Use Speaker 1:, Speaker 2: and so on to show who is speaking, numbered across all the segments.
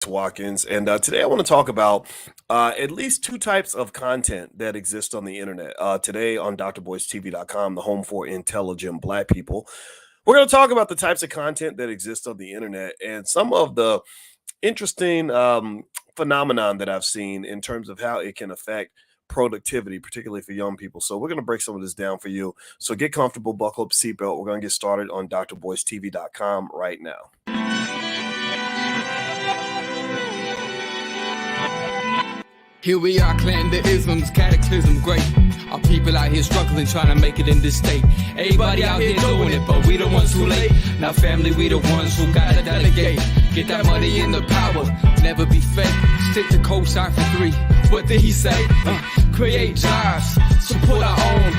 Speaker 1: Watkins, and today I want to talk about at least two types of content that exist on the internet. Today on drboycetv.com, the home for intelligent Black people, we're going to talk about the types of content that exist on the internet and some of the interesting phenomenon that I've seen in terms of how it can affect productivity, particularly for young people. So we're going to break some of this down for you. So get comfortable, buckle up, seatbelt. We're going to get started on drboycetv.com right now.
Speaker 2: Here we are, clan the isms, cataclysm, great. Our people out here struggling, trying to make it in this state. Everybody out here doing it, but we the ones too late. Now family, we the ones who gotta delegate. Get that money in the power, never be fake. Stick to co-sign for 3. What did he say? Create jobs, support our own.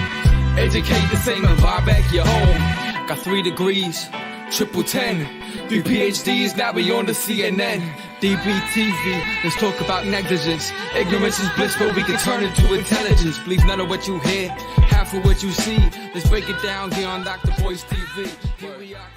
Speaker 2: Educate the same and buy back your home. Got 3 degrees, triple 10. 3 PhDs, now we on the CNN. DBTV, let's talk about negligence. Ignorance is bliss, but we can turn it to intelligence. Believe none of what you hear, half of what you see. Let's break it down here on Dr. Boyce TV. Here we are.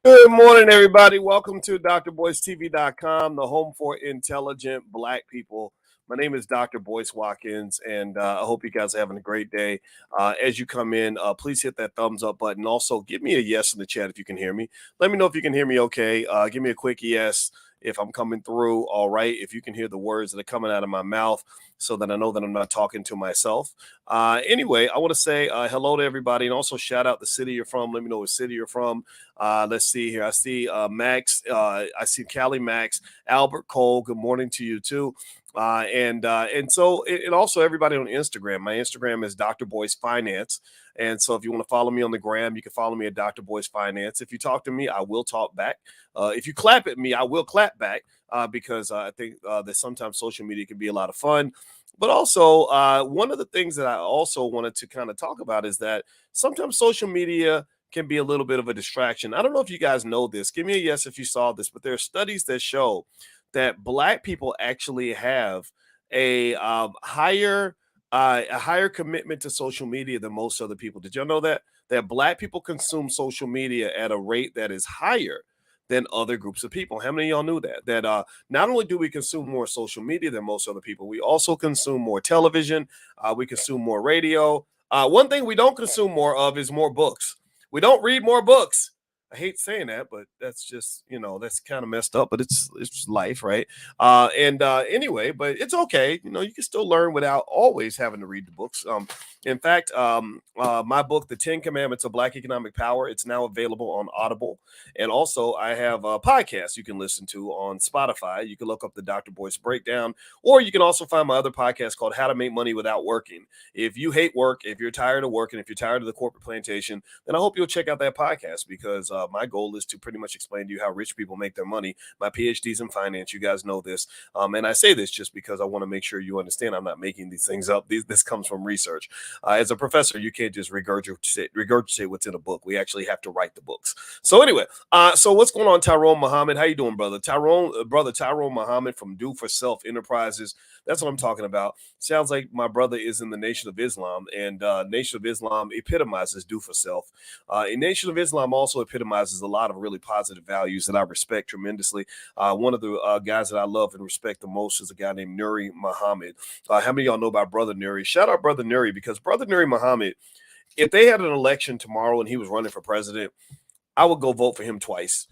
Speaker 1: Good morning, everybody. Welcome to drboycetv.com, the home for intelligent Black people. My name is Dr. Boyce Watkins, and I hope you guys are having a great day. As you come in, please hit that thumbs up button. Also, give me a yes in the chat if you can hear me. Let me know if you can hear me okay. Give me a quick yes if I'm coming through all right, if you can hear the words that are coming out of my mouth so that I know that I'm not talking to myself. Anyway, I want to say hello to everybody and also shout out the city you're from. Let me know what city you're from. Let's see here. I see Max. I see Callie Max, Albert Cole. Good morning to you too. And also everybody on Instagram. My Instagram is Dr. Boyce Finance. And so if you want to follow me on the gram, you can follow me at Dr. Boyce Finance. If you talk to me, I will talk back. If you clap at me, I will clap back because I think that sometimes social media can be a lot of fun. But also, one of the things that I also wanted to kind of talk about is that sometimes social media can be a little bit of a distraction. I don't know if you guys know this. Give me a yes if you saw this, but there are studies that show that Black people actually have a higher commitment to social media than most other people. Did y'all know that Black people consume social media at a rate that is higher than other groups of people? How many of y'all knew that not only do we consume more social media than most other people, we also consume more television, we consume more radio. One thing we don't consume more of is more books. We don't read more books. I hate saying that, but that's just, that's kind of messed up, but it's life, right? Anyway, but it's okay. You can still learn without always having to read the books. In fact, my book, The 10 Commandments of Black Economic Power, it's now available on Audible. And also I have a podcast you can listen to on Spotify. You can look up the Dr. Boyce Breakdown, or you can also find my other podcast called How to Make Money Without Working. If you hate work, if you're tired of working, if you're tired of the corporate plantation, then I hope you'll check out that podcast because my goal is to pretty much explain to you how rich people make their money. My PhD's in finance. You guys know this. And I say this just because I want to make sure you understand I'm not making these things up. This comes from research. As a professor, you can't just regurgitate what's in a book. We actually have to write the books. So anyway, so what's going on, Tyrone Muhammad? How you doing, brother? Tyrone Muhammad from Do for Self Enterprises. That's what I'm talking about. Sounds like my brother is in the Nation of Islam, and Nation of Islam epitomizes do for self. And Nation of Islam also epitomizes a lot of really positive values that I respect tremendously. One of the guys that I love and respect the most is a guy named Nuri Muhammad. How many of y'all know about Brother Nuri? Shout out Brother Nuri, because Brother Nuri Muhammad, if they had an election tomorrow and he was running for president, I would go vote for him twice.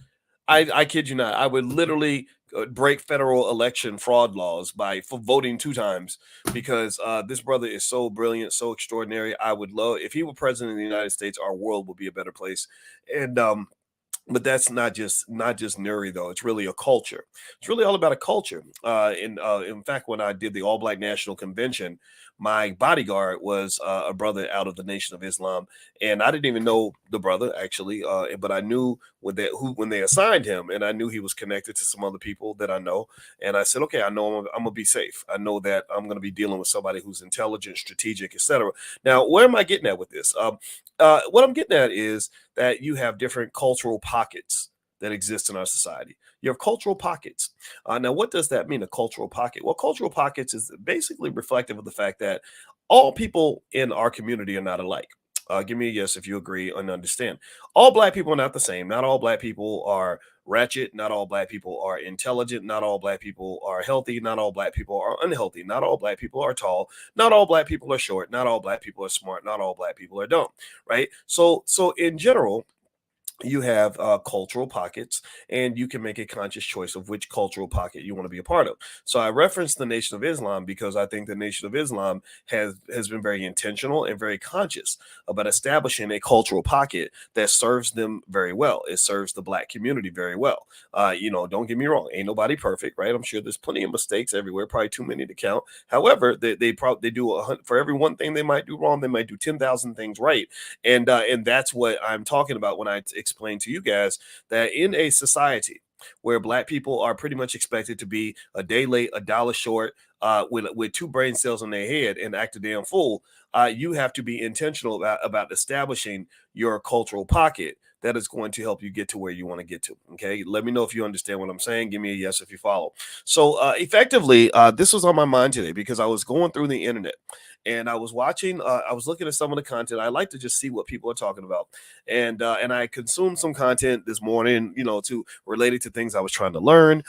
Speaker 1: I kid you not. I would literally break federal election fraud laws for voting 2 times because this brother is so brilliant, so extraordinary. I would love, if he were president of the United States, our world would be a better place. And but that's not just Nuri, though. It's really a culture. It's really all about a culture. In fact, when I did the All Black National Convention, my bodyguard was a brother out of the Nation of Islam, and I didn't even know the brother actually, but I knew when they assigned him, and I knew he was connected to some other people that I know, and I said, okay, I know I'm gonna be safe. I know that I'm gonna be dealing with somebody who's intelligent, strategic, etc. Now, where am I getting at with this? What I'm getting at is that you have different cultural pockets that exist in our society. You have cultural pockets. Now, what does that mean, a cultural pocket? Well, cultural pockets is basically reflective of the fact that all people in our community are not alike. Give me a yes if you agree and understand. All black people are not the same. Not all black people are ratchet. Not all black people are intelligent. Not all black people are healthy. Not all black people are unhealthy. Not all black people are tall. Not all black people are short. Not all black people are smart. Not all black people are dumb. Right. So in general, you have cultural pockets, and you can make a conscious choice of which cultural pocket you want to be a part of. So I referenced the Nation of Islam because I think the Nation of Islam has been very intentional and very conscious about establishing a cultural pocket that serves them very well. It serves the black community very well. Don't get me wrong, ain't nobody perfect, right? I'm sure there's plenty of mistakes everywhere, probably too many to count. However, they do for every one thing they might do wrong, they might do 10,000 things right, and that's what I'm talking about when I explain to you guys that in a society where black people are pretty much expected to be a day late, a dollar short, with two brain cells in their head and act a damn fool, you have to be intentional about establishing your cultural pocket that is going to help you get to where you want to get to. Okay. Let me know if you understand what I'm saying. Give me a yes if you follow. So, effectively, this was on my mind today because I was going through the internet and I was watching, I was looking at some of the content. I like to just see what people are talking about. And I consumed some content this morning, to related to things I was trying to learn,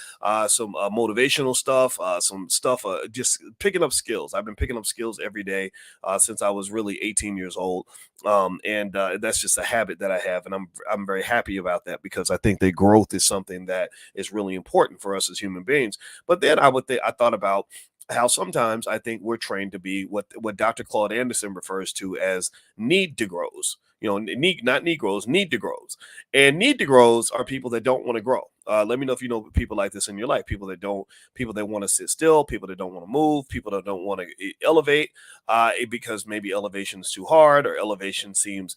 Speaker 1: some motivational stuff, some stuff, just picking up skills. I've been picking up skills every day since I was really 18 years old. And that's just a habit that I have, and I'm very happy about that because I think that growth is something that is really important for us as human beings. But then I thought about how sometimes I think we're trained to be what Dr. Claude Anderson refers to as need to grows. Not Negroes, need to grows. And need to grows are people that don't want to grow. Let me know if you know people like this in your life. People that want to sit still, people that don't want to move, people that don't want to elevate because maybe elevation is too hard, or elevation seems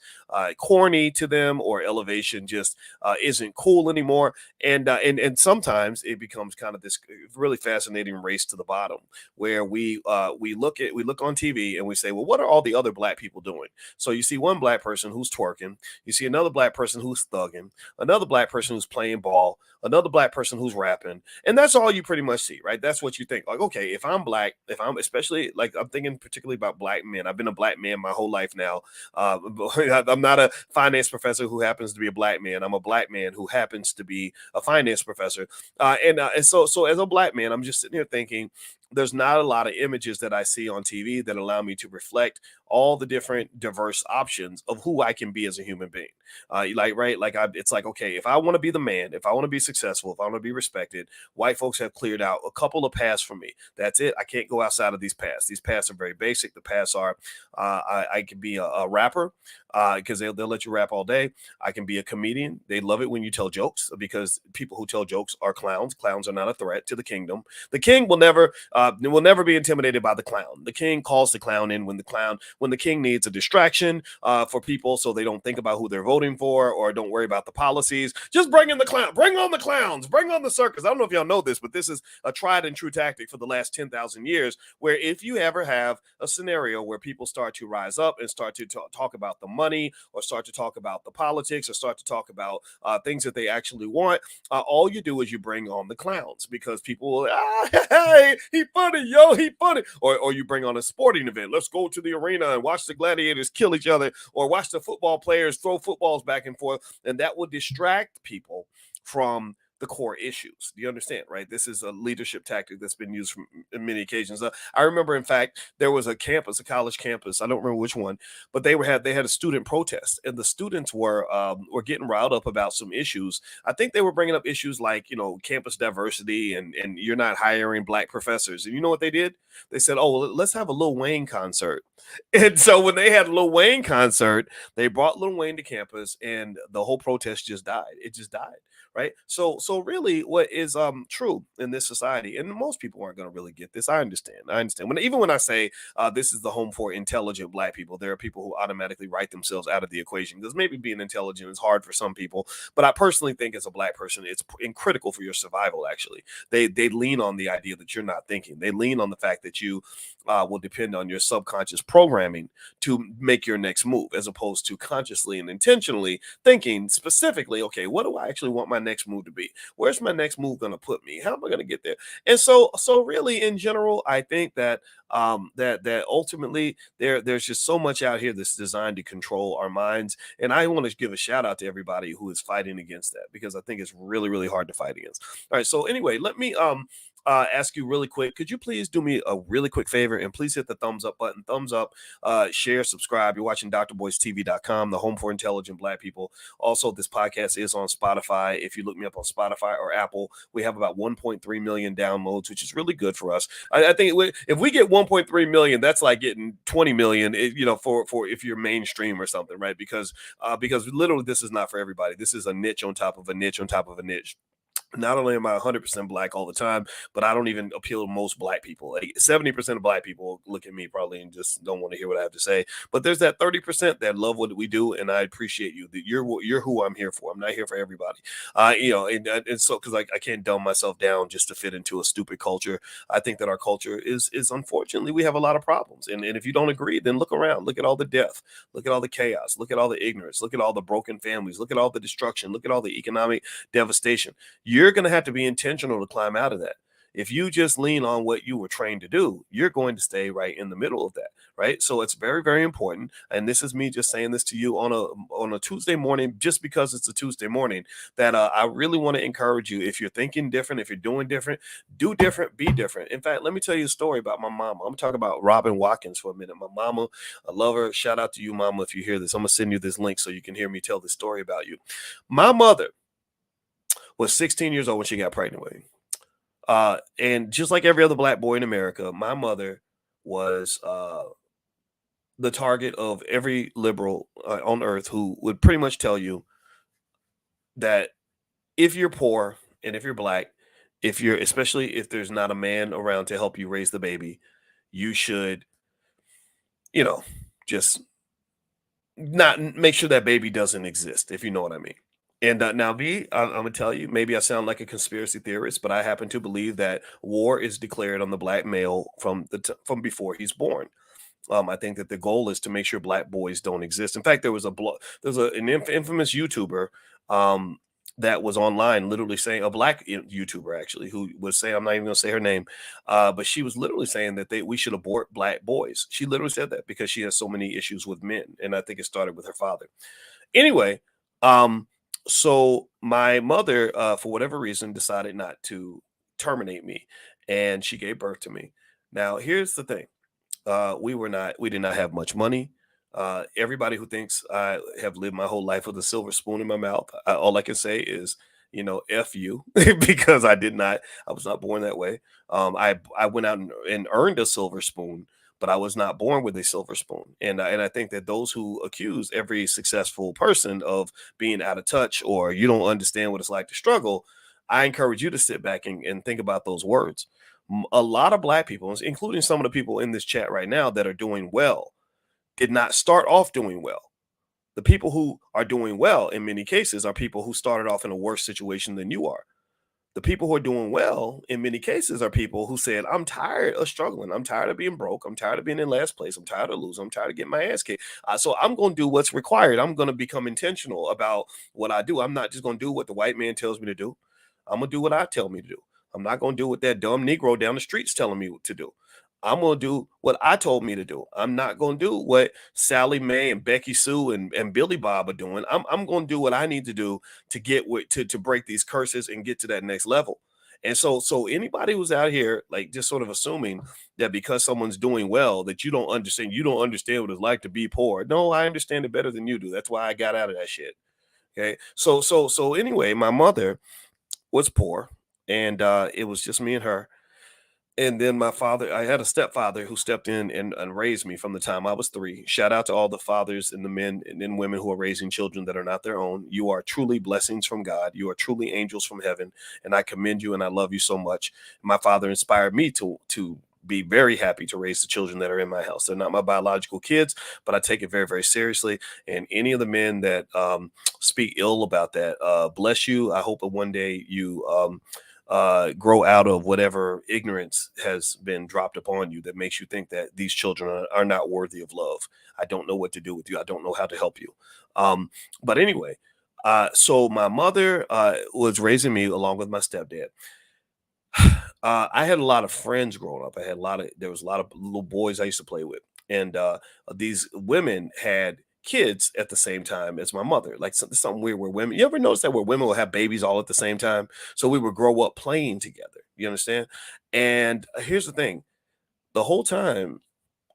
Speaker 1: corny to them, or elevation just isn't cool anymore. And sometimes it becomes kind of this really fascinating race to the bottom, where we look on TV and we say, well, what are all the other black people doing? So you see one black person who's twerking, you see another black person who's thugging, another black person who's playing ball, another black person who's rapping, and that's all you pretty much see, right? That's what you think. Like, okay, if I'm black, if I'm especially like I'm thinking particularly about black men. I've been a black man my whole life now. I'm not a finance professor who happens to be a black man. I'm a black man who happens to be a finance professor, and so as a black man, I'm just sitting here thinking, there's not a lot of images that I see on TV that allow me to reflect all the different diverse options of who I can be as a human being. It's like, okay, if I want to be the man, if I want to be successful, if I want to be respected, white folks have cleared out a couple of paths for me. That's it. I can't go outside of these paths. These paths are very basic. The paths are, I can be a rapper because they'll let you rap all day. I can be a comedian. They love it when you tell jokes because people who tell jokes are clowns. Clowns are not a threat to the kingdom. The king will never be intimidated by the clown. The king calls the clown in when the king needs a distraction for people so they don't think about who they're voting for or don't worry about the policies. Just bring in the clown. Bring on the clowns. Bring on the circus. I don't know if y'all know this, but this is a tried and true tactic for the last 10,000 years, where if you ever have a scenario where people start to rise up and start to talk about the money, or start to talk about the politics, or start to talk about things that they actually want, all you do is you bring on the clowns, because people will, hey, he funny, yo, he funny. Or you bring on a sporting event. Let's go to the arena and watch the gladiators kill each other, or watch the football players throw footballs back and forth. And that will distract people from the core issues. Do you understand, right? This is a leadership tactic that's been used from many occasions. I remember, in fact, there was a college campus. I don't remember which one, but they had a student protest, and the students were getting riled up about some issues. I think they were bringing up issues like, campus diversity, and you're not hiring black professors. And you know what they did? They said, "Oh, well, let's have a Lil Wayne concert." And so when they had a Lil Wayne concert, they brought Lil Wayne to campus, and the whole protest just died. It just died. Right. So really what is true in this society, and most people aren't going to really get this. I understand. Even when I say this is the home for intelligent black people, there are people who automatically write themselves out of the equation, because maybe being intelligent is hard for some people. But I personally think, as a black person, it's critical for your survival. Actually, they lean on the idea that you're not thinking. They lean on the fact that you will depend on your subconscious programming to make your next move, as opposed to consciously and intentionally thinking specifically, okay, what do I actually want my next move to be? Where's my next move going to put me? How am I going to get there? And so really in general, I think that that ultimately there's just so much out here that's designed to control our minds. And I want to give a shout out to everybody who is fighting against that, because I think it's really, really hard to fight against. All right. So anyway, let me ask you really quick. Could you please do me a really quick favor and please hit the thumbs up button? Thumbs up, share, subscribe. You're watching drboycetv.com, the home for intelligent Black people. Also, this podcast is on Spotify. If you look me up on Spotify or Apple, we have about 1.3 million downloads, which is really good for us. I think if we get 1.3 million, that's like getting 20 million, for if you're mainstream or something, right? Because literally this is not for everybody. This is a niche on top of a niche on top of a niche. Not only am I 100% Black all the time, but I don't even appeal to most Black people. Like 70% of Black people look at me probably and just don't want to hear what I have to say. But there's that 30% that love what we do, and I appreciate you. That you're who I'm here for. I'm not here for everybody. And so because I can't dumb myself down just to fit into a stupid culture. I think that our culture is unfortunately, we have a lot of problems. And if you don't agree, then look around. Look at all the death. Look at all the chaos. Look at all the ignorance. Look at all the broken families. Look at all the destruction. Look at all the economic devastation. You're going to have to be intentional to climb out of that. If you just lean on what you were trained to do, you're going to stay right in the middle of that, right? So it's very, very important. And this is me just saying this to you on a Tuesday morning, just because it's a Tuesday morning, that I really want to encourage you. If you're thinking different, if you're doing different, do different, be different. In fact, let me tell you a story about my mama. I'm talking about Robin Watkins for a minute. My mama, I love her. Shout out to you, mama, if you hear this. I'm going to send you this link so you can hear me tell this story about you. My mother was 16 years old when she got pregnant with me. And just like every other Black boy in America, my mother was the target of every liberal on earth who would pretty much tell you that if you're poor and if you're Black, especially if there's not a man around to help you raise the baby, you should, just not make sure that baby doesn't exist, if you know what I mean. And now, I'm going to tell you, maybe I sound like a conspiracy theorist, but I happen to believe that war is declared on the Black male from before he's born. I think that the goal is to make sure Black boys don't exist. In fact, there was an infamous YouTuber that was online literally saying, a Black YouTuber actually, who was saying, I'm not even going to say her name, but she was literally saying that we should abort Black boys. She literally said that because she has so many issues with men. And I think it started with her father. Anyway, so my mother, for whatever reason, decided not to terminate me, and she gave birth to me. Now, here's the thing. We did not have much money. Everybody who thinks I have lived my whole life with a silver spoon in my mouth, all I can say is, F you, because I was not born that way. I went out and earned a silver spoon, but I was not born with a silver spoon. And I think that those who accuse every successful person of being out of touch, or you don't understand what it's like to struggle, I encourage you to sit back and think about those words. A lot of Black people, including some of the people in this chat right now that are doing well, did not start off doing well. The people who are doing well in many cases are people who started off in a worse situation than you are. The people who are doing well in many cases are people who said, I'm tired of struggling. I'm tired of being broke. I'm tired of being in last place. I'm tired of losing. I'm tired of getting my ass kicked. So I'm going to do what's required. I'm going to become intentional about what I do. I'm not just going to do what the white man tells me to do. I'm going to do what I tell me to do. I'm not going to do what that dumb Negro down the street's telling me to do. I'm going to do what I told me to do. I'm not going to do what Sally Mae and Becky Sue and Billy Bob are doing. I'm going to do what I need to do to get to break these curses and get to that next level. And so anybody who's out here, like, just sort of assuming that because someone's doing well, that you don't understand what it's like to be poor. No, I understand it better than you do. That's why I got out of that shit. Okay. So anyway, my mother was poor, and it was just me and her. And then my father, I had a stepfather who stepped in and raised me from the time I was 3. Shout out to all the fathers and the men and women who are raising children that are not their own. You are truly blessings from God. You are truly angels from heaven. And I commend you and I love you so much. My father inspired me to be very happy to raise the children that are in my house. They're not my biological kids, but I take it very, very seriously. And any of the men that speak ill about that, bless you. I hope that one day you grow out of whatever ignorance has been dropped upon you that makes you think that these children are not worthy of love. I don't know what to do with you. I don't know how to help you. But anyway, So my mother was raising me along with my stepdad. I had a lot of friends growing up. There was a lot of little boys I used to play with, and these women had kids at the same time as my mother. Like something weird where women. You ever notice that where women will have babies all at the same time? So we would grow up playing together. You understand? And here's the thing: the whole time,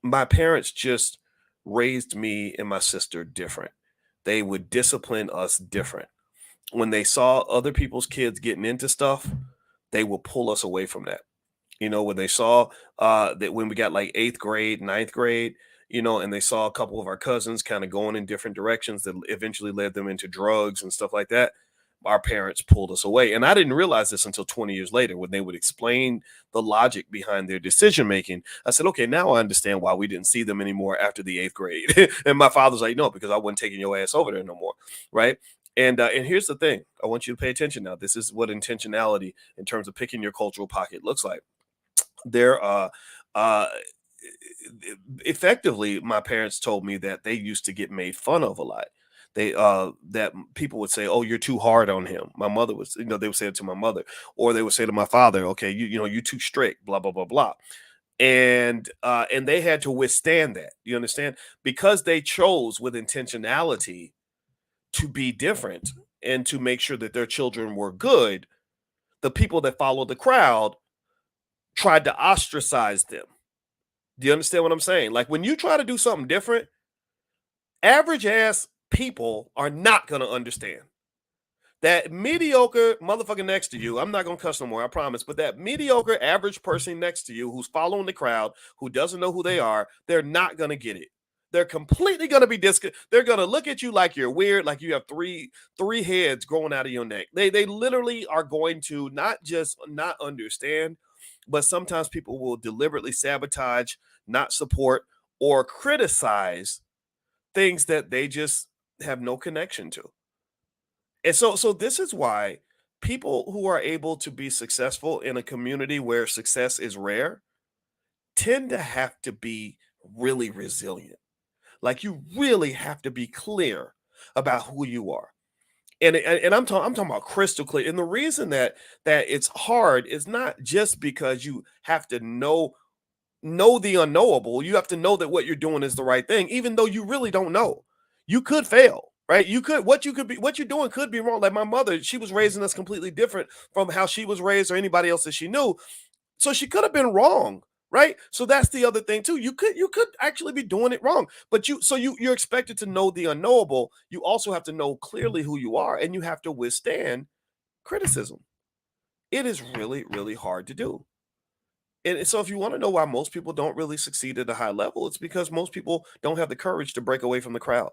Speaker 1: my parents just raised me and my sister different. They would discipline us different. When they saw other people's kids getting into stuff, they will pull us away from that. When they saw that when we got like eighth grade, ninth grade, and they saw a couple of our cousins kind of going in different directions that eventually led them into drugs and stuff like that, our parents pulled us away. And I didn't realize this until 20 years later when they would explain the logic behind their decision making. I said, okay, now I understand why we didn't see them anymore after the eighth grade. And my father's like, no, because I wasn't taking your ass over there no more. Right. And here's the thing. I want you to pay attention now. This is what intentionality in terms of picking your cultural pocket looks like. There uh effectively, my parents told me that they used to get made fun of a lot. That people would say, oh, you're too hard on him. My mother was, they would say it to my mother, or they would say to my father, okay, you too strict, blah blah blah blah. And they had to withstand that, you understand, because they chose with intentionality to be different and to make sure that their children were good. The people that followed the crowd tried to ostracize them. Do you understand what I'm saying? Like when you try to do something different, average ass people are not going to understand. That mediocre motherfucker next to you, I'm not going to cuss no more, I promise, but that mediocre average person next to you who's following the crowd, who doesn't know who they are, they're not going to get it. They're completely going to be they're going to look at you like you're weird, like you have three heads growing out of your neck. They literally are going to not just not understand, but sometimes people will deliberately sabotage, not support, or criticize things that they just have no connection to. And so this is why people who are able to be successful in a community where success is rare tend to have to be really resilient. Like you really have to be clear about who you are. And I'm talking about crystal clear. And the reason that it's hard is not just because you have to know the unknowable. You have to know that what you're doing is the right thing, even though you really don't know. You could fail, right? What you're doing could be wrong. Like my mother, she was raising us completely different from how she was raised or anybody else that she knew. So she could have been wrong, right? So that's the other thing too. You could actually be doing it wrong, but you're expected to know the unknowable. You also have to know clearly who you are, and you have to withstand criticism. It is really, really hard to do. And so if you want to know why most people don't really succeed at a high level, it's because most people don't have the courage to break away from the crowd.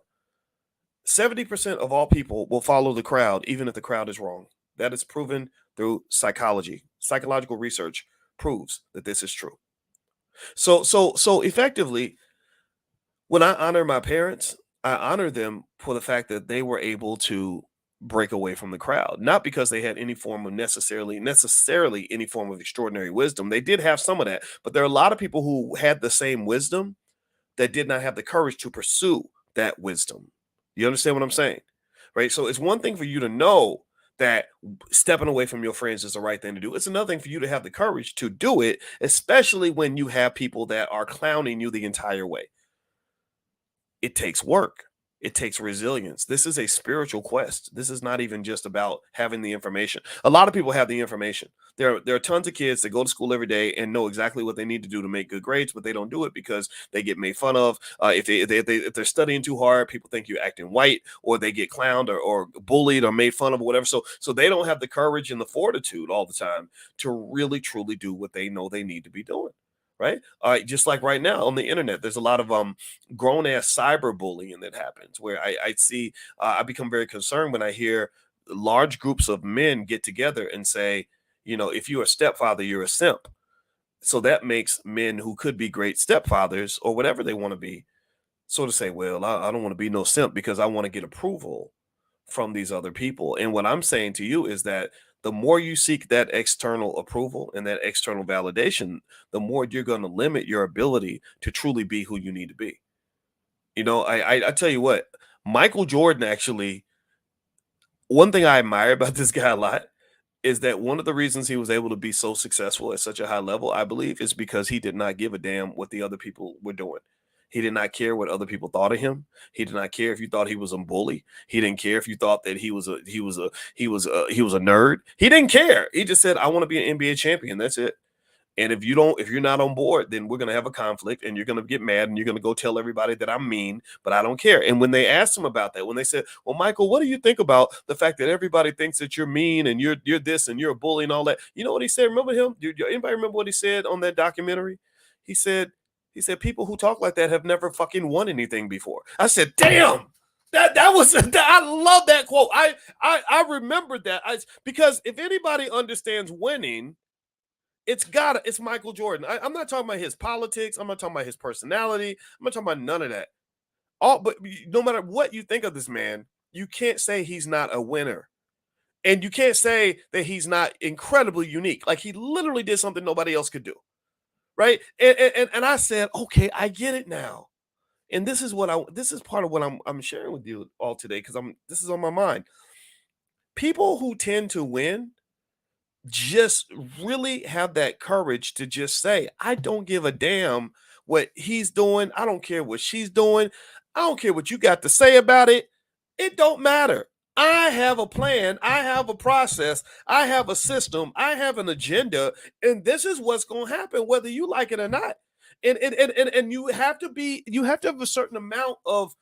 Speaker 1: 70% of all people will follow the crowd, even if the crowd is wrong. That is proven through psychology. Psychological research proves that this is true. So effectively, when I honor my parents, I honor them for the fact that they were able to break away from the crowd, not because they had any form of necessarily any form of extraordinary wisdom. They did have some of that, but there are a lot of people who had the same wisdom that did not have the courage to pursue that wisdom. You understand what I'm saying? Right? So it's one thing for you to know that stepping away from your friends is the right thing to do. It's another thing for you to have the courage to do it, especially when you have people that are clowning you the entire way. It takes work. It takes resilience. This is a spiritual quest. This is not even just about having the information. A lot of people have the information. There are tons of kids that go to school every day and know exactly what they need to do to make good grades, but they don't do it because they get made fun of. If they're studying too hard, people think you're acting white, or they get clowned or bullied or made fun of or whatever. So they don't have the courage and the fortitude all the time to really truly do what they know they need to be doing. Right. Just like right now on the internet, there's a lot of grown ass cyberbullying that happens where I see, I become very concerned when I hear large groups of men get together and say, if you're a stepfather, you're a simp. So that makes men who could be great stepfathers or whatever they want to be sort of say, well, I don't want to be no simp because I want to get approval from these other people. And what I'm saying to you is that the more you seek that external approval and that external validation, the more you're going to limit your ability to truly be who you need to be. I tell you what, Michael Jordan actually One thing I admire about this guy a lot is that one of the reasons he was able to be so successful at such a high level, I believe, is because he did not give a damn what the other people were doing. He did not care what other people thought of him. He did not care if you thought he was a bully. He didn't care if you thought that he was a nerd. He didn't care. He just said, "I want to be an NBA champion." That's it. And if you're not on board, then we're gonna have a conflict, and you're gonna get mad, and you're gonna go tell everybody that I'm mean, but I don't care. And when they asked him about that, when they said, "Well, Michael, what do you think about the fact that everybody thinks that you're mean and you're this and you're a bully and all that?" You know what he said? Remember him? Anybody remember what he said on that documentary? He said, "People who talk like that have never fucking won anything before." I said, "Damn." That was I love that quote. I remembered that because if anybody understands winning, it's Michael Jordan. I'm not talking about his politics. I'm not talking about his personality. I'm not talking about none of that. But no matter what you think of this man, you can't say he's not a winner. And you can't say that he's not incredibly unique. Like he literally did something nobody else could do. Right. And I said, okay, I get it now. And this is part of what I'm sharing with you all today because this is on my mind. People who tend to win just really have that courage to just say, I don't give a damn what he's doing. I don't care what she's doing. I don't care what you got to say about it. It don't matter. I have a plan. I have a process. I have a system. I have an agenda. And this is what's going to happen, whether you like it or not. And you have to have a certain amount of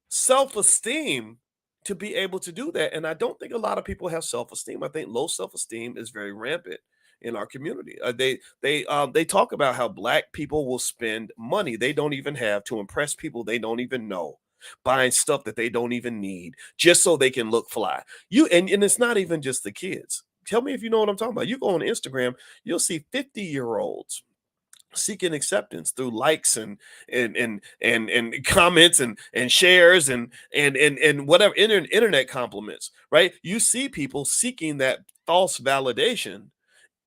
Speaker 1: self-esteem to be able to do that. And I don't think a lot of people have self-esteem. I think low self-esteem is very rampant in our community. They talk about how black people will spend money they don't even have to impress people they don't even know, buying stuff that they don't even need just so they can look fly. And it's not even just the kids. Tell me if you know what I'm talking about. You go on Instagram, you'll see 50-year-olds seeking acceptance through likes and comments and shares and whatever internet compliments, right? You see people seeking that false validation,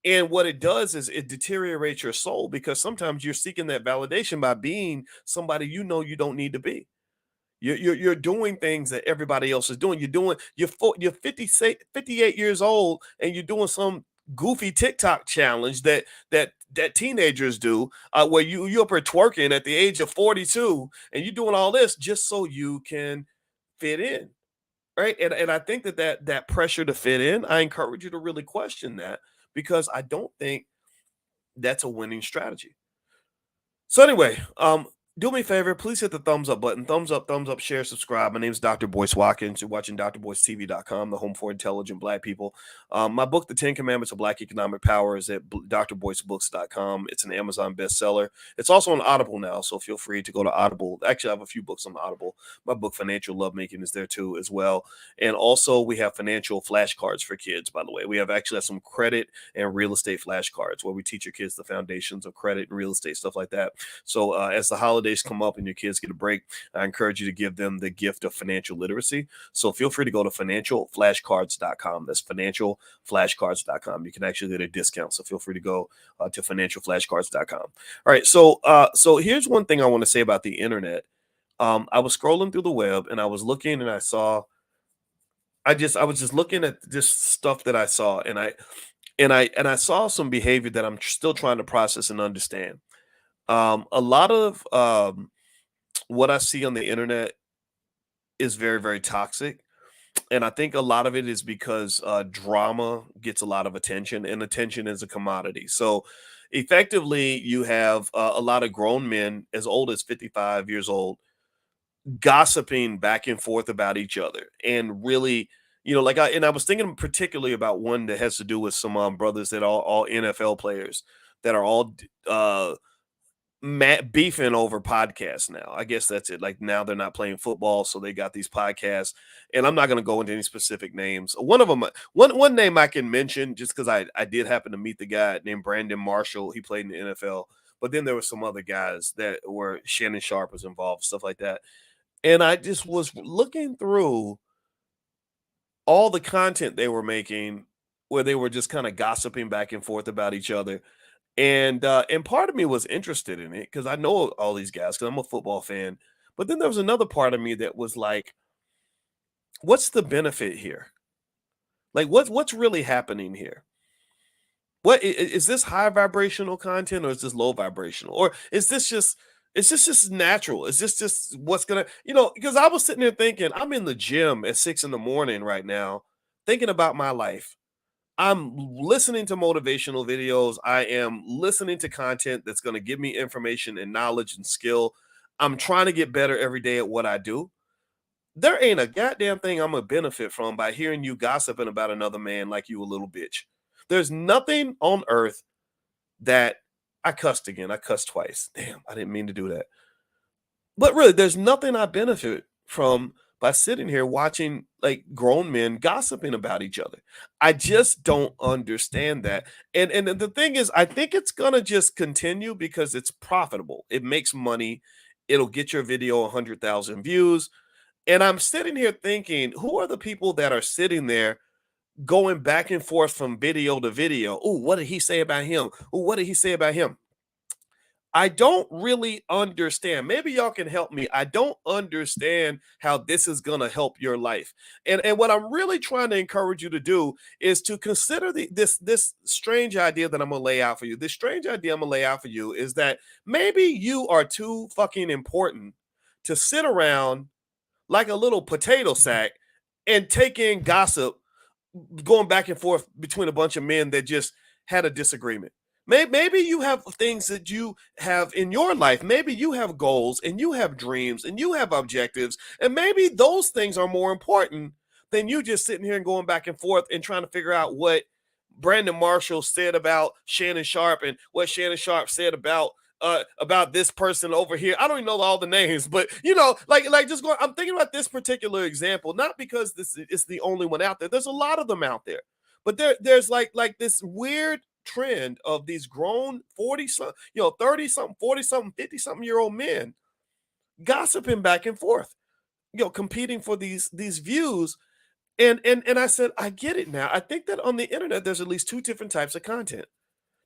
Speaker 1: and what it does is it deteriorates your soul because sometimes you're seeking that validation by being somebody you don't need to be. You're doing things that everybody else is doing. You're 58 years old and you're doing some goofy TikTok challenge that teenagers do, where you're up here twerking at the age of 42 and you're doing all this just so you can fit in, right? And I think that pressure to fit in, I encourage you to really question that because I don't think that's a winning strategy. So anyway, do me a favor, please hit the thumbs up button. Thumbs up, share, subscribe. My name is Dr. Boyce Watkins. You're watching drboycetv.com, the home for intelligent black people. My book, The 10 Commandments of Black Economic Power, is at drboycebooks.com. It's an Amazon bestseller. It's also on Audible now, so feel free to go to Audible. Actually, I have a few books on Audible. My book, Financial Lovemaking, is there too as well. And also, we have financial flashcards for kids, by the way. We have actually some credit and real estate flashcards where we teach your kids the foundations of credit and real estate, stuff like that. So as the holidays come up and your kids get a break, I encourage you to give them the gift of financial literacy. So feel free to go to financialflashcards.com. That's financialflashcards.com. You can actually get a discount. So feel free to go to financialflashcards.com. All right. So here's one thing I want to say about the internet. I was scrolling through the web and I was looking and I was just looking at this stuff that I saw and I saw some behavior that I'm still trying to process and understand. A lot of what I see on the internet is very, very toxic. And I think a lot of it is because drama gets a lot of attention, and attention is a commodity. So effectively, you have a lot of grown men as old as 55 years old gossiping back and forth about each other and really. I was thinking particularly about one that has to do with some brothers that are all NFL players that are all beefing over podcasts now. I guess that's it. Like now they're not playing football, so they got these podcasts. And I'm not going to go into any specific names. One of them, one name I can mention, just because I did happen to meet the guy named Brandon Marshall. He played in the NFL, but then there were some other guys that were Shannon Sharp was involved, stuff like that. And I just was looking through all the content they were making, where they were just kind of gossiping back and forth about each other and part of me was interested in it because I know all these guys because I'm a football fan. But then there was another part of me that was like, what's the benefit here? Like what's really happening here? What is this high vibrational content or is this low vibrational? Or is this just natural? Is this just what's gonna, because I was sitting there thinking, I'm in the gym at 6 in the morning right now, thinking about my life. I'm listening to motivational videos. I am listening to content that's going to give me information and knowledge and skill. I'm trying to get better every day at what I do. There ain't a goddamn thing I'm gonna benefit from by hearing you gossiping about another man like you a little bitch. There's nothing on earth that I cussed again. I cussed twice. Damn, I didn't mean to do that. But really, there's nothing I benefit from by sitting here watching like grown men gossiping about each other. I just don't understand that. And the thing is, I think it's gonna just continue because it's profitable. It makes money. It'll get your video 100,000 views. And I'm sitting here thinking, who are the people that are sitting there going back and forth from video to video? Oh, what did he say about him? Oh, what did he say about him? I don't really understand. Maybe y'all can help me. I don't understand how this is going to help your life. And what I'm really trying to encourage you to do is to consider this strange idea that I'm going to lay out for you. This strange idea I'm going to lay out for you is that maybe you are too fucking important to sit around like a little potato sack and take in gossip going back and forth between a bunch of men that just had a disagreement. Maybe you have things that you have in your life. Maybe you have goals and you have dreams and you have objectives. And maybe those things are more important than you just sitting here and going back and forth and trying to figure out what Brandon Marshall said about Shannon Sharp and what Shannon Sharp said about this person over here. I don't even know all the names, but like just going, I'm thinking about this particular example, not because this is the only one out there. There's a lot of them out there. But there's like this weird trend of these grown 40 something, 30 something, 40 something, 50 something year old men gossiping back and forth, competing for these views. And I said, I get it now. I think that on the internet there's at least two different types of content.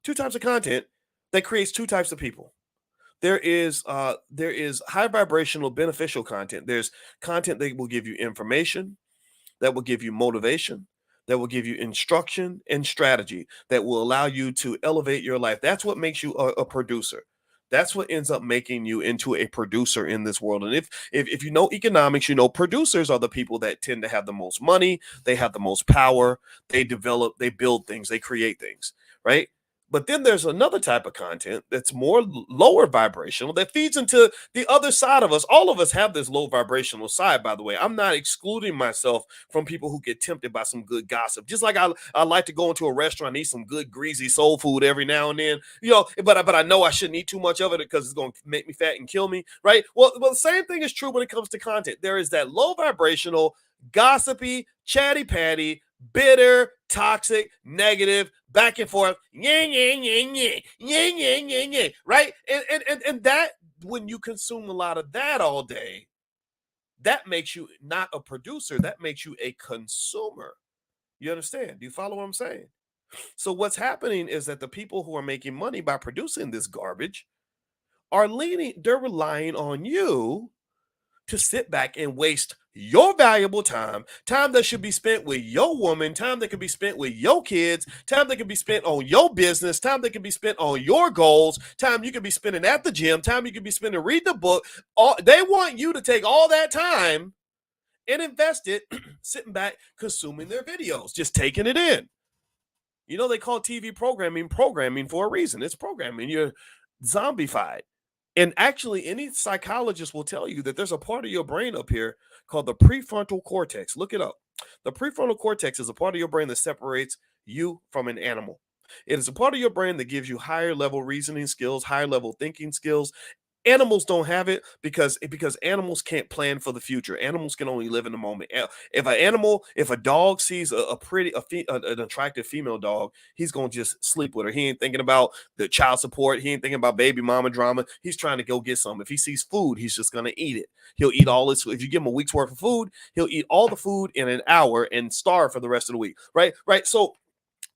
Speaker 1: Two types of content that creates two types of people. There is high vibrational beneficial content. There's content that will give you information, that will give you motivation, that will give you instruction and strategy that will allow you to elevate your life. That's what makes you a producer. That's what ends up making you into a producer in this world. And if you know economics, producers are the people that tend to have the most money, they have the most power, they develop, they build things, they create things, right? But then there's another type of content that's more lower vibrational that feeds into the other side of us. All of us have this low vibrational side, by the way. I'm not excluding myself from people who get tempted by some good gossip. Just like I like to go into a restaurant and eat some good greasy soul food every now and then, but I know I shouldn't eat too much of it because it's going to make me fat and kill me, right? Well, the same thing is true when it comes to content. There is that low vibrational, gossipy, chatty patty, bitter, toxic, negative, back and forth, right? And that, when you consume a lot of that all day, that makes you not a producer, that makes you a consumer. You understand? Do you follow what I'm saying? So what's happening is that the people who are making money by producing this garbage they're relying on you to sit back and waste your valuable time that should be spent with your woman, time that could be spent with your kids, time that could be spent on your business, time that could be spent on your goals, time you could be spending at the gym, time you could be spending reading a book. They want you to take all that time and invest it sitting back consuming their videos, just taking it in. They call TV programming for a reason. It's programming. You're zombified. And actually, any psychologist will tell you that there's a part of your brain up here called the prefrontal cortex. Look it up. The prefrontal cortex is a part of your brain that separates you from an animal. It is a part of your brain that gives you higher level reasoning skills, higher level thinking skills. Animals don't have it because animals can't plan for the future. Animals can only live in the moment. If a dog sees an attractive female dog, he's gonna just sleep with her. He ain't thinking about the child support. He ain't thinking about baby mama drama. He's trying to go get some. If he sees food, he's just gonna eat it. He'll eat all this. If you give him a week's worth of food, he'll eat all the food in an hour and starve for the rest of the week. Right.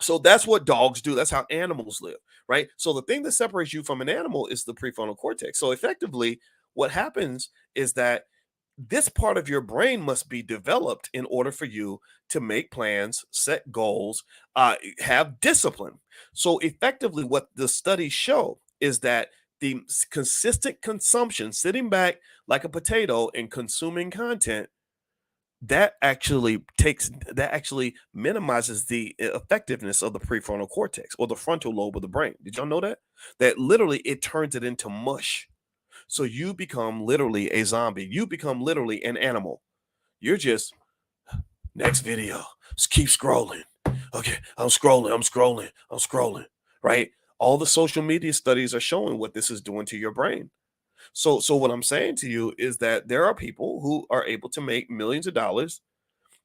Speaker 1: So that's what dogs do. That's how animals live, right? So the thing that separates you from an animal is the prefrontal cortex. So effectively, what happens is that this part of your brain must be developed in order for you to make plans, set goals, have discipline. So, effectively, what the studies show is that the consistent consumption, sitting back like a potato and consuming content, that actually minimizes the effectiveness of the prefrontal cortex or the frontal lobe of the brain. Did y'all know that? That literally it turns it into mush. So you become literally a zombie. You become literally an animal. You're just next video. Just keep scrolling. Okay, I'm scrolling. Right? All the social media studies are showing what this is doing to your brain. So what I'm saying to you is that there are people who are able to make millions of dollars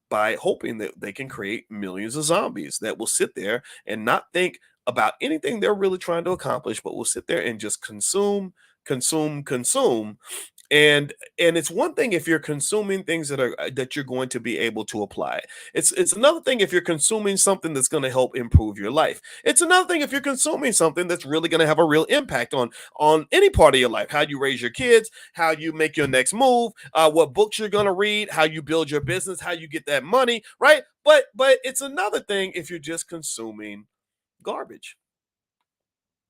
Speaker 1: by hoping that they can create millions of zombies that will sit there and not think about anything they're really trying to accomplish, but will sit there and just consume, consume, consume. And it's one thing if you're consuming things that you're going to be able to apply. It's another thing if you're consuming something that's going to help improve your life. It's another thing if you're consuming something that's really going to have a real impact on any part of your life, how you raise your kids, how you make your next move, what books you're going to read, how you build your business, how you get that money, right? But it's another thing if you're just consuming garbage.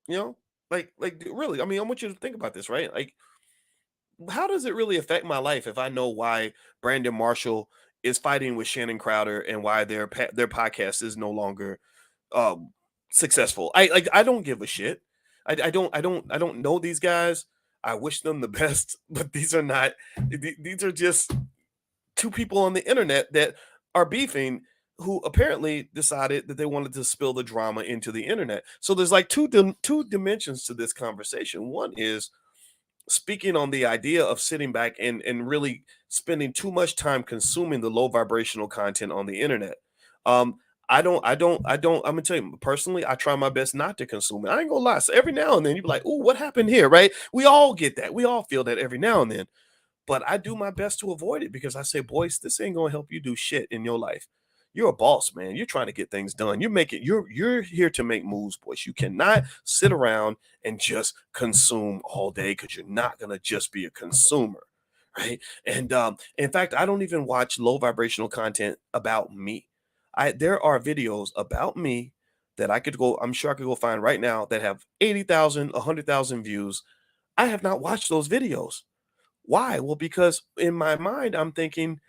Speaker 1: You know, like really. I mean, I want you to think about this, right? Like, how does it really affect my life if I know why Brandon Marshall is fighting with Shannon Crowder and why their podcast is no longer um successful? I don't give a shit. I don't know these guys. I wish them the best, but these are not. These are just two people on the internet that are beefing, who apparently decided that they wanted to spill the drama into the internet. So there's like two dimensions to this conversation. One is speaking on the idea of sitting back and really spending too much time consuming the low vibrational content on the internet. Um, I'm gonna tell you personally, I try my best not to consume it. I ain't gonna lie. So every now and then you be like, "Ooh, what happened here?" Right? We all get that. We all feel that every now and then. But I do my best to avoid it because I say, "Boys, this ain't gonna help you do shit in your life. You're a boss, man. You're trying to get things done. You're here to make moves, boys. You cannot sit around and just consume all day because you're not gonna just be a consumer, right?" And in fact, I don't even watch low vibrational content about me. There are videos about me that I'm sure I could go find right now that have 80,000, 100,000 views. I have not watched those videos. Why? Well, because in my mind, I'm thinking,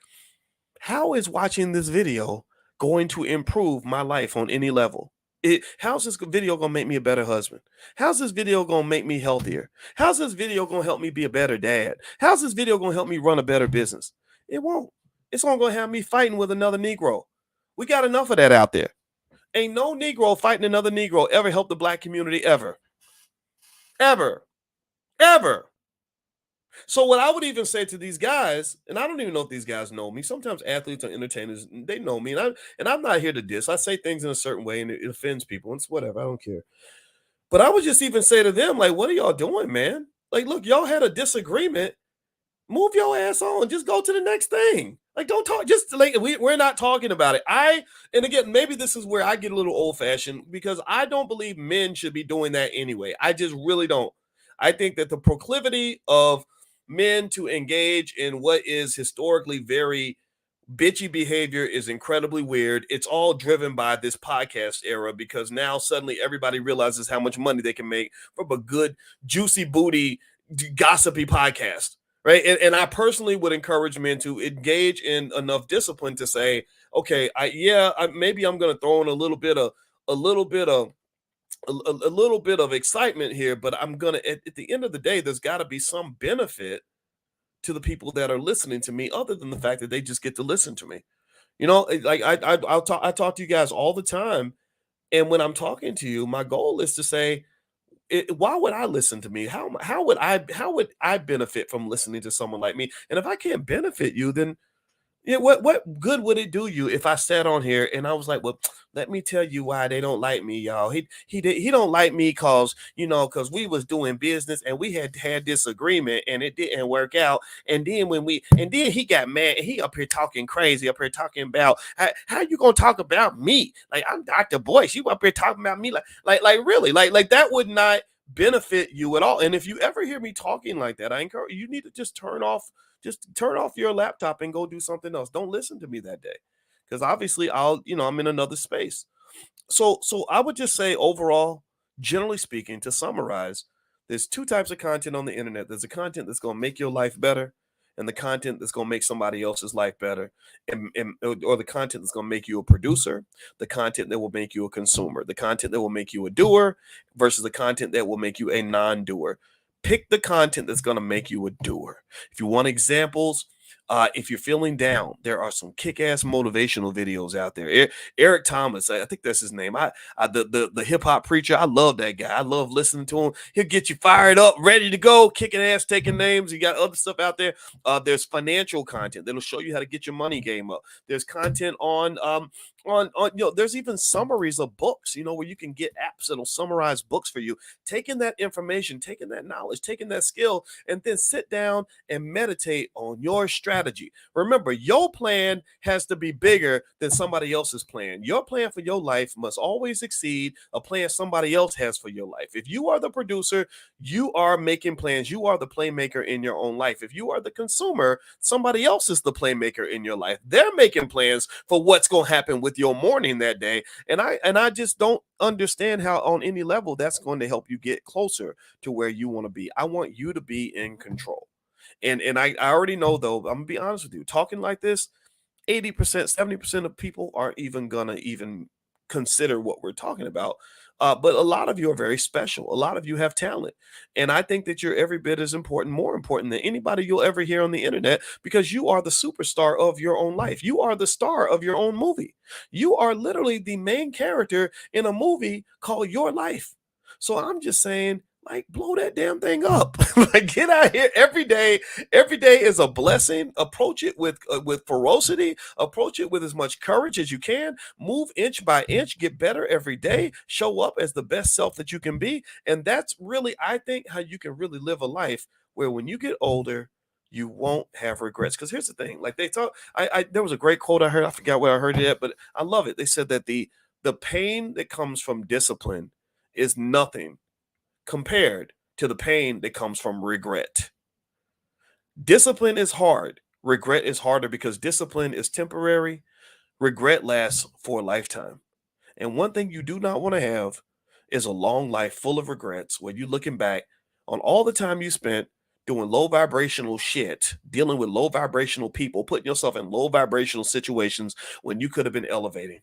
Speaker 1: how is watching this video going to improve my life on any level? How's this video gonna make me a better husband? How's this video gonna make me healthier? How's this video gonna help me be a better dad? How's this video gonna help me run a better business? It won't. It's only gonna have me fighting with another Negro. We got enough of that out there. Ain't no Negro fighting another Negro ever helped the black community ever. Ever. Ever. So what I would even say to these guys, and I don't even know if these guys know me. Sometimes athletes or entertainers, they know me, and I'm not here to diss. I say things in a certain way, and it offends people. It's whatever. I don't care. But I would just even say to them, like, what are y'all doing, man? Like, look, y'all had a disagreement. Move your ass on. Just go to the next thing. Like, don't talk. Just like we're not talking about it. And again, maybe this is where I get a little old fashioned because I don't believe men should be doing that anyway. I just really don't. I think that the proclivity of men to engage in what is historically very bitchy behavior is incredibly weird. It's all driven by this podcast era because now suddenly everybody realizes how much money they can make from a good, juicy booty, gossipy podcast. Right. And I personally would encourage men to engage in enough discipline to say, okay, maybe I'm going to throw in a little bit of a little bit of excitement here, but I'm gonna at the end of the day, there's got to be some benefit to the people that are listening to me, other than the fact that they just get to listen to me. Like I talk to you guys all the time, and when I'm talking to you, my goal is to say, why would I listen to me? How would I benefit from listening to someone like me? And if I can't benefit you, then yeah, what good would it do you if I sat on here and I was like, well, let me tell you why they don't like me, y'all. He don't like me cause we was doing business and we had disagreement and it didn't work out. And then he got mad and he up here talking crazy, up here talking about how you gonna talk about me? Like I'm Dr. Boyce. You up here talking about me like really like that would not benefit you at all. And if you ever hear me talking like that, I encourage you need to just Just turn off your laptop and go do something else. Don't listen to me that day. Because obviously I'm in another space. So I would just say overall, generally speaking, to summarize, there's two types of content on the internet. There's the content that's going to make your life better, and the content that's going to make somebody else's life better, or the content that's going to make you a producer, the content that will make you a consumer, the content that will make you a doer versus the content that will make you a non-doer. Pick the content that's going to make you a doer. If you want examples, if you're feeling down, there are some kick-ass motivational videos out there. Eric Thomas, I think that's his name. The hip hop preacher. I love that guy. I love listening to him. He'll get you fired up, ready to go, kicking ass, taking names. You got other stuff out there. There's financial content that'll show you how to get your money game up. There's content on there's even summaries of books, where you can get apps that'll summarize books for you. Taking that information, taking that knowledge, taking that skill, and then sit down and meditate on your strategy. Remember, your plan has to be bigger than somebody else's plan. Your plan for your life must always exceed a plan somebody else has for your life. If you are the producer, you are making plans. You are the playmaker in your own life. If you are the consumer, somebody else is the playmaker in your life. They're making plans for what's going to happen with your morning that day. And I just don't understand how on any level that's going to help you get closer to where you want to be. I want you to be in control. And I already know, though, I'm gonna be honest with you, talking like this, 80%, 70% of people aren't even gonna even consider what we're talking about. But a lot of you are very special. A lot of you have talent. And I think that you're every bit as important, more important than anybody you'll ever hear on the internet, because you are the superstar of your own life. You are the star of your own movie. You are literally the main character in a movie called Your Life. So I'm just saying, like, blow that damn thing up. Like, get out here every day. Every day is a blessing. Approach it with ferocity. Approach it with as much courage as you can. Move inch by inch. Get better every day. Show up as the best self that you can be. And that's really, I think, how you can really live a life where when you get older, you won't have regrets. Because here's the thing: like they talk, there was a great quote I heard. I forgot where I heard it at, but I love it. They said that the pain that comes from discipline is nothing compared to the pain that comes from regret. Discipline is hard. Regret is harder because discipline is temporary. Regret lasts for a lifetime. And one thing you do not want to have is a long life full of regrets where you're looking back on all the time you spent doing low vibrational shit, dealing with low vibrational people, putting yourself in low vibrational situations when you could have been elevating.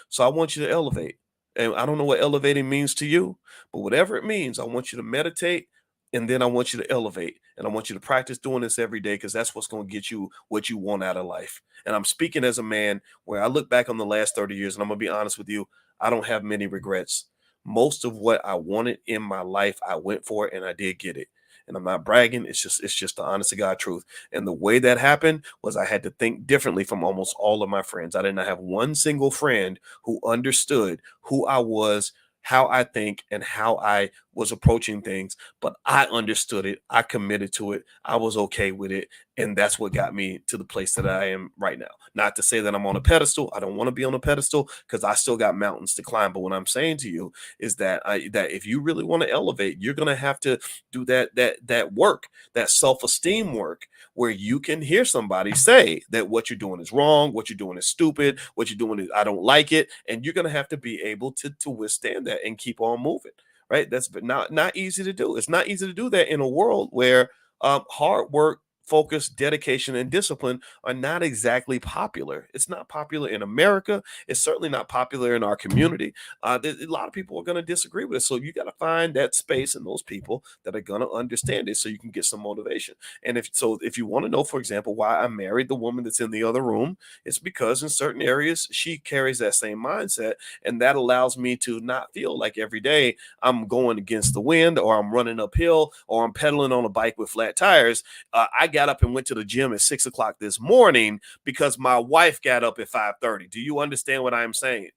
Speaker 1: So I want you to elevate. And I don't know what elevating means to you, but whatever it means, I want you to meditate, and then I want you to elevate. And I want you to practice doing this every day, because that's what's going to get you what you want out of life. And I'm speaking as a man where I look back on the last 30 years, and I'm going to be honest with you, I don't have many regrets. Most of what I wanted in my life, I went for it, and I did get it. And I'm not bragging. It's just the honest to God truth. And the way that happened was I had to think differently from almost all of my friends. I did not have one single friend who understood who I was, how I think, and how I was approaching things, but I understood it. I committed to it. I was okay with it. And that's what got me to the place that I am right now. Not to say that I'm on a pedestal. I don't want to be on a pedestal, because I still got mountains to climb. But what I'm saying to you is that that if you really want to elevate, you're gonna have to do that work, that self-esteem work, where you can hear somebody say that what you're doing is wrong, what you're doing is stupid, what you're doing is I don't like it, and you're gonna have to be able to withstand that and keep on moving. Right? That's not easy to do. It's not easy to do that in a world where hard work, focus, dedication, and discipline are not exactly popular. It's not popular in America. It's certainly not popular in our community. A lot of people are going to disagree with it. So you got to find that space and those people that are going to understand it, so you can get some motivation. And if you want to know, for example, why I married the woman that's in the other room, it's because in certain areas she carries that same mindset, and that allows me to not feel like every day I'm going against the wind, or I'm running uphill, or I'm pedaling on a bike with flat tires. I got up and went to the gym at 6 o'clock this morning because my wife got up at 5:30. Do you understand what I'm saying?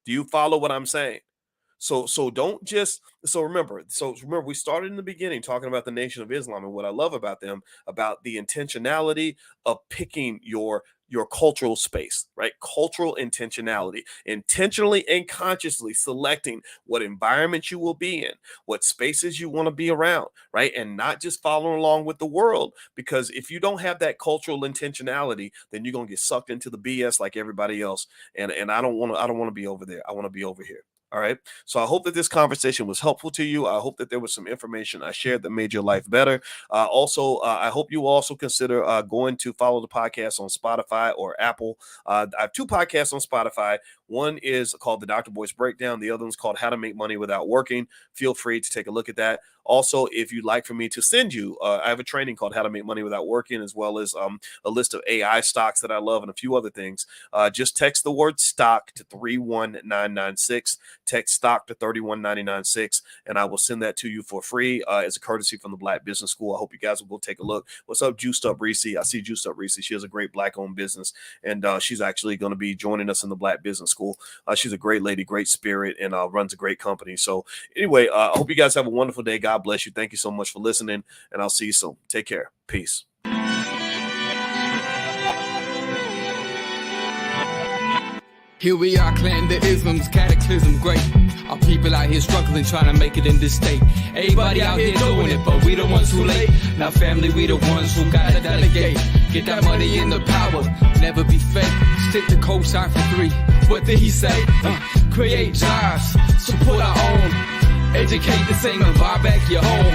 Speaker 1: Do you follow what I'm saying? So don't just remember we started in the beginning talking about the Nation of Islam, and what I love about them, about the intentionality of picking your your cultural space, right? Cultural intentionality, intentionally and consciously selecting what environment you will be in, what spaces you want to be around, right? And not just following along with the world, because if you don't have that cultural intentionality, then you're going to get sucked into the BS like everybody else. And I don't want to be over there. I want to be over here. All right. So I hope that this conversation was helpful to you. I hope that there was some information I shared that made your life better. I hope you also consider going to follow the podcast on Spotify or Apple. I have two podcasts on Spotify. One is called the Dr. Boyce Breakdown. The other one's called How to Make Money Without Working. Feel free to take a look at that. Also, if you'd like for me to send you, I have a training called How to Make Money Without Working, as well as a list of AI stocks that I love and a few other things. Just text the word stock to 31996. Text stock to 31996, and I will send that to you for free as a courtesy from the Black Business School. I hope you guys will go take a look. What's up, Juiced Up Reese? I see Juiced Up Reese. She has a great Black-owned business, and she's actually going to be joining us in the Black Business School. She's a great lady, great spirit, and runs a great company. So anyway, I hope you guys have a wonderful day. God bless you. Thank you so much for listening, and I'll see you soon. Take care. Peace.
Speaker 2: Here we are, clan the isms, cataclysm great. Our people out here struggling, trying to make it in this state. Everybody out here doing it, but we the ones who late. Now family, we the ones who gotta delegate. Get that money in the power, never be fake. Stick to cosign for 3. What did he say? Create jobs, support our own. Educate the same and buy back your home.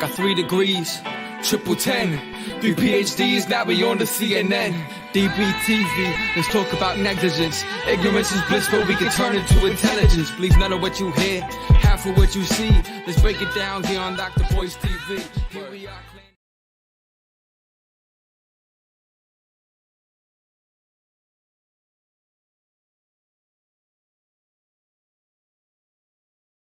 Speaker 2: Got 3 degrees, triple 10. 3 PhDs, now we on the CNN. DBTV, let's talk about negligence. Ignorance is bliss, but we can turn it to intelligence. Believe none of what you hear, half of what you see. Let's break it down here on Dr. Boyce TV. Here we are.